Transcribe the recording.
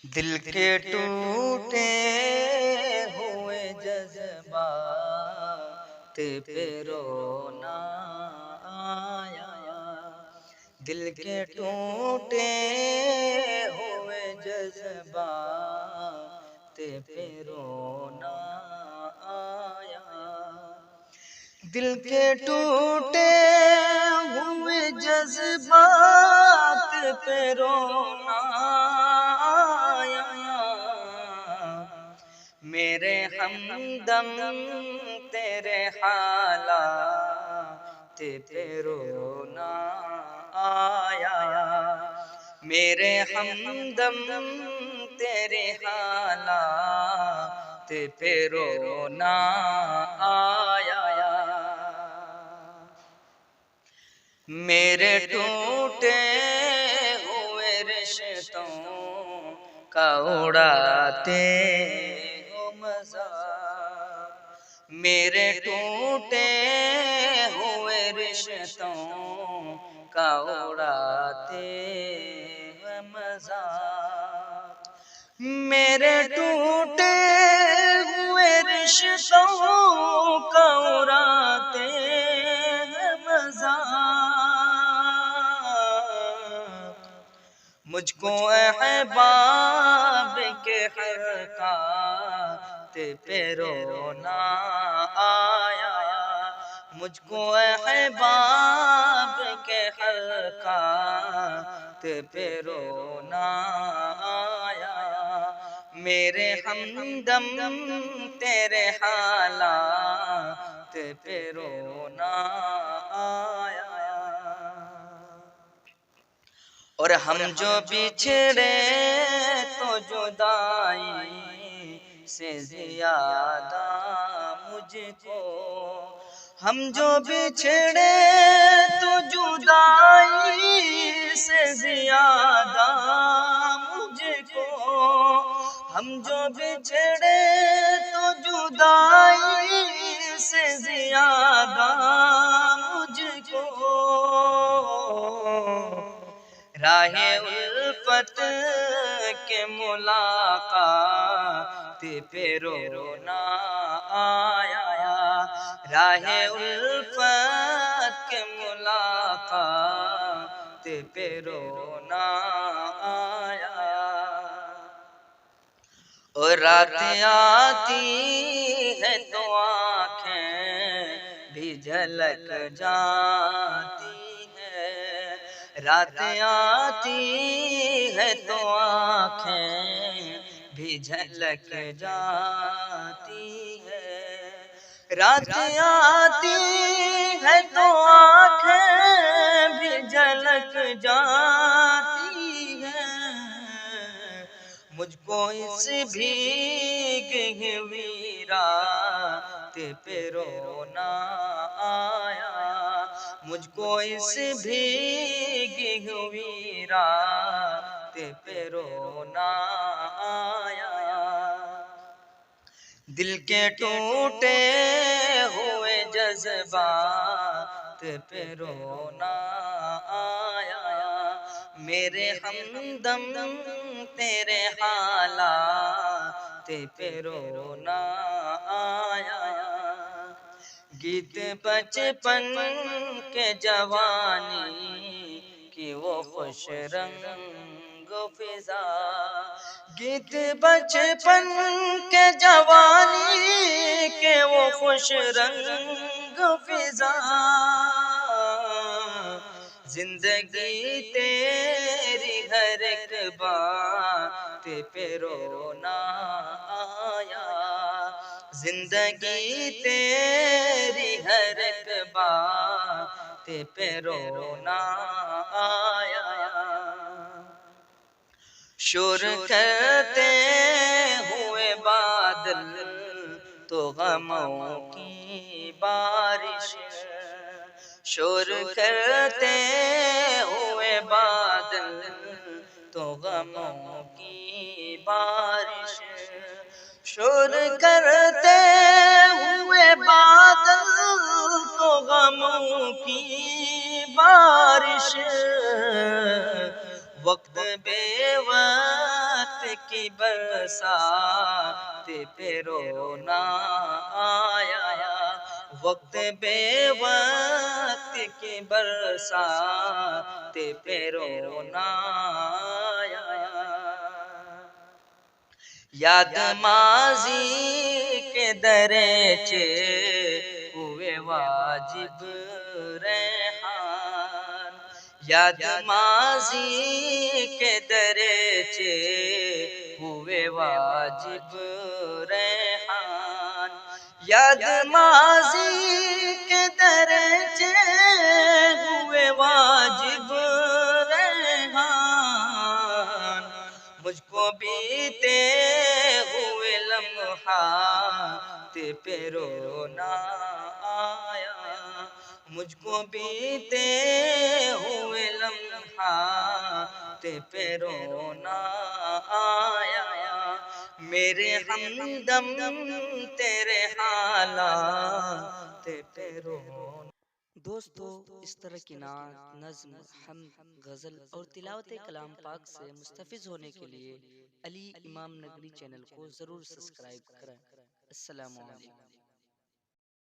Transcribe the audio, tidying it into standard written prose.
दिल के टूटे हुए जज्बात पे रोना आया। दिल के टूटे हुए जज्बात पे रोना आया। दिल के टूटे हुए जज्बात पे रोना आया। मेरे हमदम तेरे हालात पे रोना आया। मेरे हमदम तेरे हालात पे रोना आया। मेरे टूटे हुए रिश्तों का उड़ाते हो मज़ाक। मेरे टूटे हुए रिश्तों का उड़ाते हो मज़ाक। मेरे टूटे हुए रिश्तों का उड़ाते हैं मज़ाक। मुझको अहबाब के हरकत पे रोना आया। मुझको अहबाब के हरकत पे रोना आया। मेरे हमदम तेरे हालात पे रोना आया। और हम जो बिछड़े तो जुदाई से ज्यादा मुझको। हम जो बिछड़े तो जुदाई से ज्यादा मुझको। हम जो बिछड़े तो जुदाई से ज्यादा मुझको। राहे उल्फत के मुलाकात पे रोना आया। राहे उल्फत के मुलाकात पे रोना आया। और रात आती है तो आँखें भी झलक जाती है। रात आती है तो आँखें भी झलक जाती है। रात आती है तो आँखें भी झलक जाती है। मुझको इस भीगी हुई रात पे रोना आया। मुझको इस भीगी हुई रात पे रोना आया। दिल के टूटे हुए जज्बात पे रोना आया। मेरे हमदम तेरे हालात पे रोना आया। गीत बचपन के जवानी की वो खुश रंग फिजा। गीत बचपन के जवानी के वो खुश रंग फिजा। जिंदगी तेरी हर एक बात पे रोना आया। जिंदगी तेरी हर एक बात पे रोना आया। शोर करते हुए बादल तो गमों की बारिश। शोर करते हुए बादल तो गमों की बारिश। शोर करते हुए बादल तो गमों की बारिश। वक्त बेवक्त की बरसात पे रोना आया, वक्त बे वक्त की बरसात पे रोना आया। याद माजी के दरेचे हुए वाजिब रेहान, याद माजी के दरेचे हुए वाजिब रेहान, याद माजी के दरेचे हुए वाजिब रेहान, मुझको बीते हुए लम्हात पे रोना आया, मुझको बीते हुए लम्हात पे रोना आया। मेरे हमदम तेरे हालात पे रोना। दोस्तों, इस तरह की नात, नज़्म, हम्द, गज़ल और तिलावत कलाम पाक से मुस्तफ़िज़ होने के लिए अली इमाम नगरी चैनल को ज़रूर सब्सक्राइब करें। अस्सलामु अलैकुम।